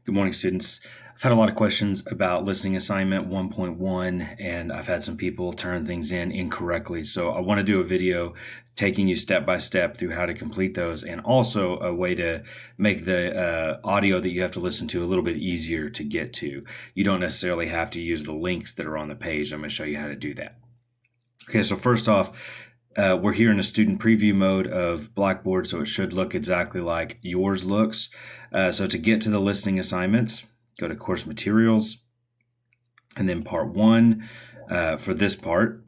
Good morning, students. I've had a lot of questions about listening assignment 1.1, and I've had some people turn things in incorrectly. So I want to do a video taking you step by step through how to complete those, and also a way to make the audio that you have to listen to a little bit easier to get to. You don't necessarily have to use the links that are on the page. I'm going to show you how to do that. Okay, so first off, we're here in a student preview mode of Blackboard, so it should look exactly like yours looks. So to get to the listening assignments, go to Course Materials, and then Part 1 for this part.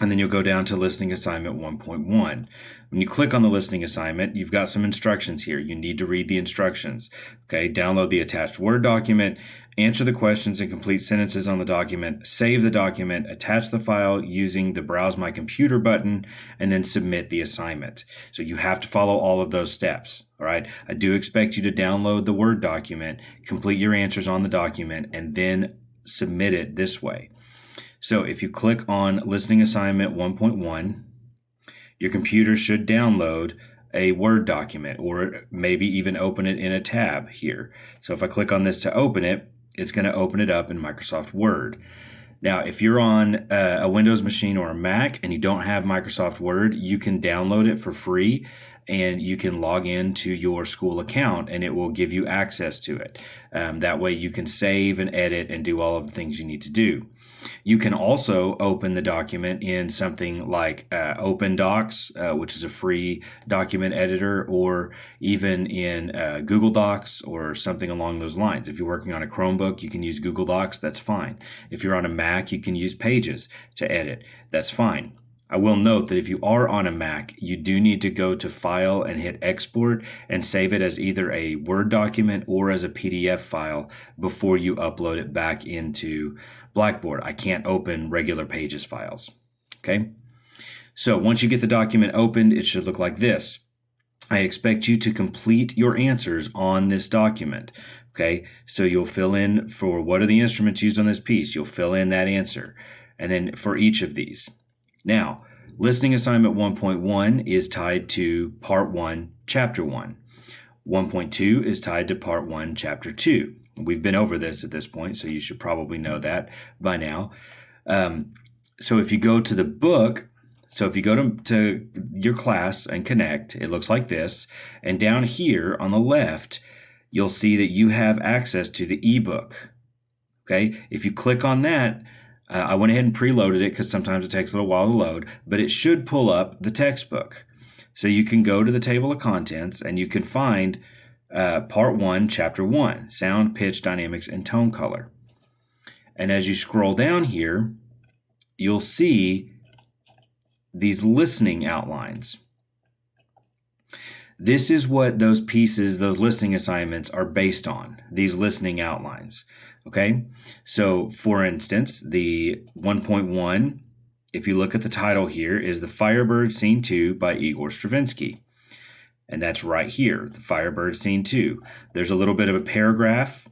And then you'll go down to Listening Assignment 1.1. When you click on the listening assignment, you've got some instructions here. You need to read the instructions. Okay, download the attached Word document, answer the questions and complete sentences on the document, save the document, attach the file using the Browse My Computer button, and then submit the assignment. So you have to follow all of those steps. All right, I do expect you to download the Word document, complete your answers on the document, and then submit it this way. So if you click on Listening Assignment 1.1, your computer should download a Word document, or maybe even open it in a tab here. So if I click on this to open it, it's going to open it up in Microsoft Word. Now, if you're on a Windows machine or a Mac and you don't have Microsoft Word, you can download it for free and you can log into your school account and it will give you access to it. That way you can save and edit and do all of the things you need to do. You can also open the document in something like Open Docs, which is a free document editor, or even in Google Docs or something along those lines. If you're working on a Chromebook, you can use Google Docs, that's fine. If you're on a Mac, you can use Pages to edit, that's fine. I will note that if you are on a Mac, you do need to go to File and hit Export and save it as either a Word document or as a PDF file before you upload it back into Blackboard. I can't open regular Pages files. Okay? So once you get the document opened, it should look like this. I expect you to complete your answers on this document. Okay? So you'll fill in for what are the instruments used on this piece. You'll fill in that answer. And then for each of these. Now, Listening Assignment 1.1 is tied to Part 1, Chapter 1. 1.2 is tied to Part 1, Chapter 2. We've been over this at this point, so you should probably know that by now. So if you go to the book, so if you go to your class and connect, it looks like this. And down here on the left, you'll see that you have access to the ebook. Okay, if you click on that, I went ahead and preloaded it because sometimes it takes a little while to load, but it should pull up the textbook. So you can go to the table of contents and you can find Part 1, Chapter 1, Sound, Pitch, Dynamics, and Tone Color. And as you scroll down here, you'll see these listening outlines. This is what those pieces, those listening assignments are based on, these listening outlines. Okay, so for instance, the 1.1, if you look at the title here, is The Firebird Scene 2 by Igor Stravinsky. And that's right here, The Firebird Scene 2. There's a little bit of a paragraph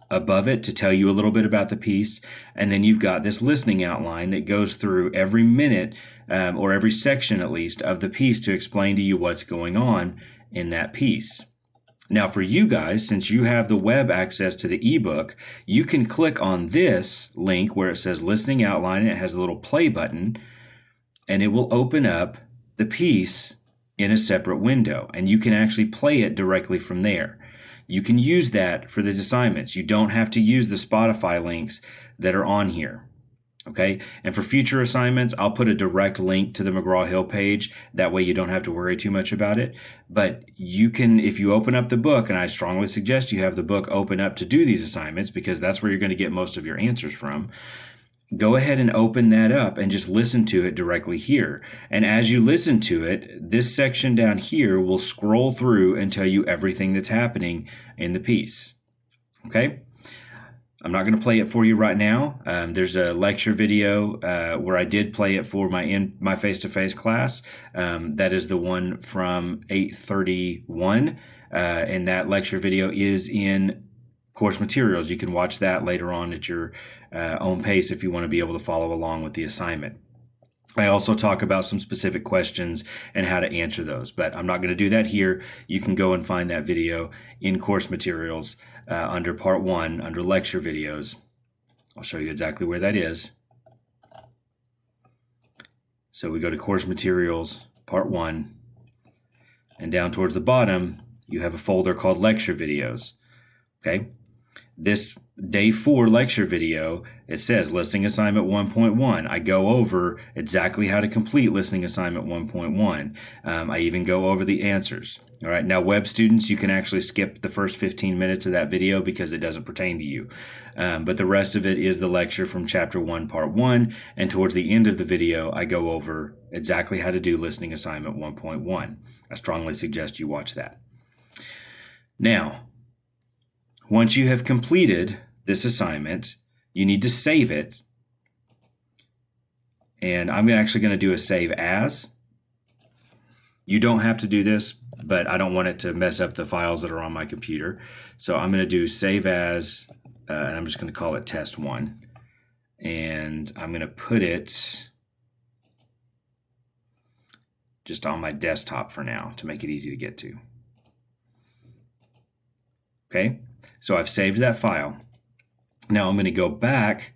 above it to tell you a little bit about the piece. And then you've got this listening outline that goes through every minute or every section at least of the piece to explain to you what's going on in that piece. Now for you guys, since you have the web access to the ebook, you can click on this link where it says listening outline and it has a little play button, and it will open up the piece in a separate window, and you can actually play it directly from there. You can use that for these assignments. You don't have to use the Spotify links that are on here. Okay, and for future assignments, I'll put a direct link to the McGraw-Hill page. That way you don't have to worry too much about it. But you can, if you open up the book, and I strongly suggest you have the book open up to do these assignments because that's where you're going to get most of your answers from. Go ahead and open that up and just listen to it directly here. And as you listen to it, this section down here will scroll through and tell you everything that's happening in the piece. Okay? I'm not going to play it for you right now. There's a lecture video where I did play it for my face-to-face class. That is the one from 8:31, and that lecture video is in Course Materials. You can watch that later on at your own pace if you want to be able to follow along with the assignment. I also talk about some specific questions and how to answer those, but I'm not going to do that here. You can go and find that video in course materials under part 1, under lecture videos. I'll show you exactly where that is. So we go to course materials, part 1, and down towards the bottom, you have a folder called lecture videos. Okay. This day 4 lecture video, it says listening assignment 1.1. I go over exactly how to complete listening assignment 1.1. I even go over the answers. All right. Now, web students, you can actually skip the first 15 minutes of that video because it doesn't pertain to you. But the rest of it is the lecture from chapter 1, part 1. And towards the end of the video, I go over exactly how to do listening assignment 1.1. I strongly suggest you watch that. Now, once you have completed this assignment, you need to save it. And I'm actually going to do a save as. You don't have to do this, but I don't want it to mess up the files that are on my computer. So I'm going to do save as, and I'm just going to call it test 1. And I'm going to put it just on my desktop for now to make it easy to get to. Okay, so I've saved that file. Now I'm going to go back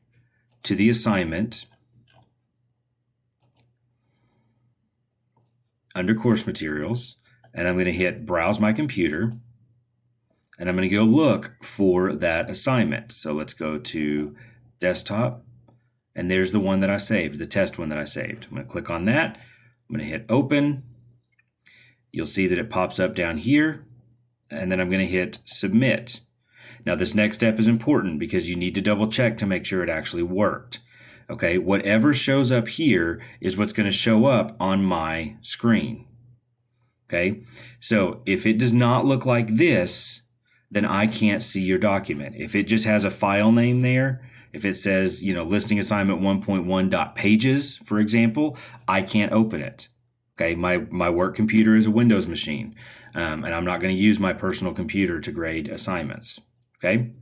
to the assignment under course materials, and I'm going to hit browse my computer, and I'm going to go look for that assignment. So let's go to desktop, and there's the one that I saved, the test one that I saved. I'm going to click on that. I'm going to hit open. You'll see that it pops up down here, and then I'm going to hit submit. Now this next step is important because you need to double check to make sure it actually worked. Okay, whatever shows up here is what's going to show up on my screen. Okay, so if it does not look like this, then I can't see your document. If it just has a file name there, if it says, listing assignment 1.1.pages, for example, I can't open it. Okay, my work computer is a Windows machine, and I'm not going to use my personal computer to grade assignments. Okay.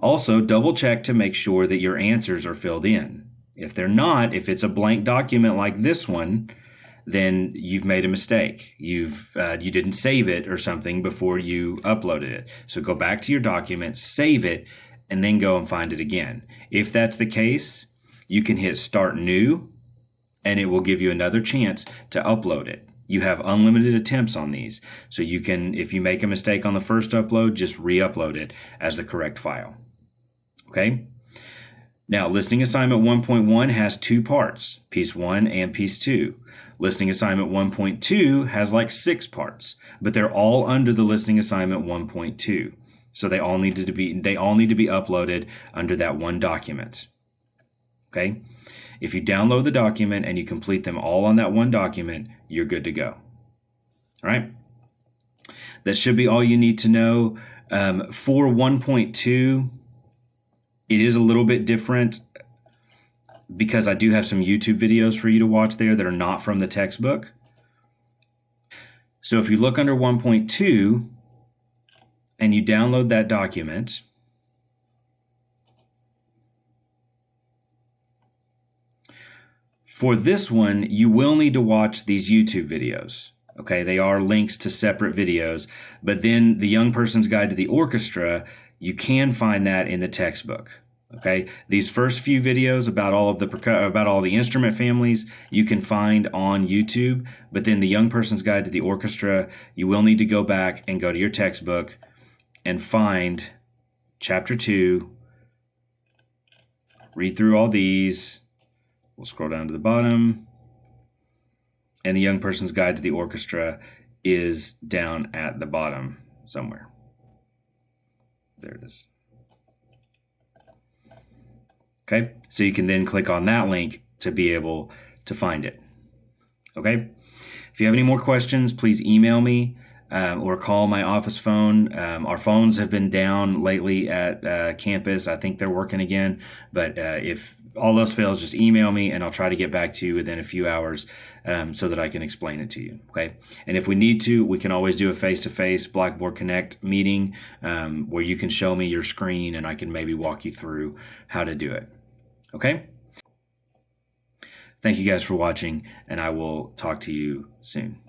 Also, double check to make sure that your answers are filled in. If they're not, if it's a blank document like this one, then you've made a mistake. You didn't save it or something before you uploaded it. So go back to your document, save it, and then go and find it again. If that's the case, you can hit Start New, and it will give you another chance to upload it. You have unlimited attempts on these. So you can, if you make a mistake on the first upload, just re-upload it as the correct file. Okay? Now, listening assignment 1.1 has 2 parts, piece 1 and piece 2. Listening assignment 1.2 has like 6 parts, but they're all under the listening assignment 1.2. So they all need to be uploaded under that one document. Okay? If you download the document and you complete them all on that one document, you're good to go. All right? That should be all you need to know. For 1.2, it is a little bit different because I do have some YouTube videos for you to watch there that are not from the textbook. So if you look under 1.2 and you download that document, for this one, you will need to watch these YouTube videos. Okay, they are links to separate videos, but then the Young Person's Guide to the Orchestra, you can find that in the textbook. Okay, these first few videos about all the instrument families you can find on YouTube, but then the Young Person's Guide to the Orchestra, you will need to go back and go to your textbook and find chapter 2, read through all these. We'll scroll down to the bottom, and the Young Person's Guide to the Orchestra is down at the bottom somewhere. There it is. Okay, so you can then click on that link to be able to find it. Okay, if you have any more questions, please email me or call my office phone. Our phones have been down lately at campus. I think they're working again, but if all else fails, just email me and I'll try to get back to you within a few hours so that I can explain it to you. Okay, and if we need to, we can always do a face-to-face Blackboard Connect meeting where you can show me your screen and I can maybe walk you through how to do it. Okay. Thank you guys for watching, and I will talk to you soon.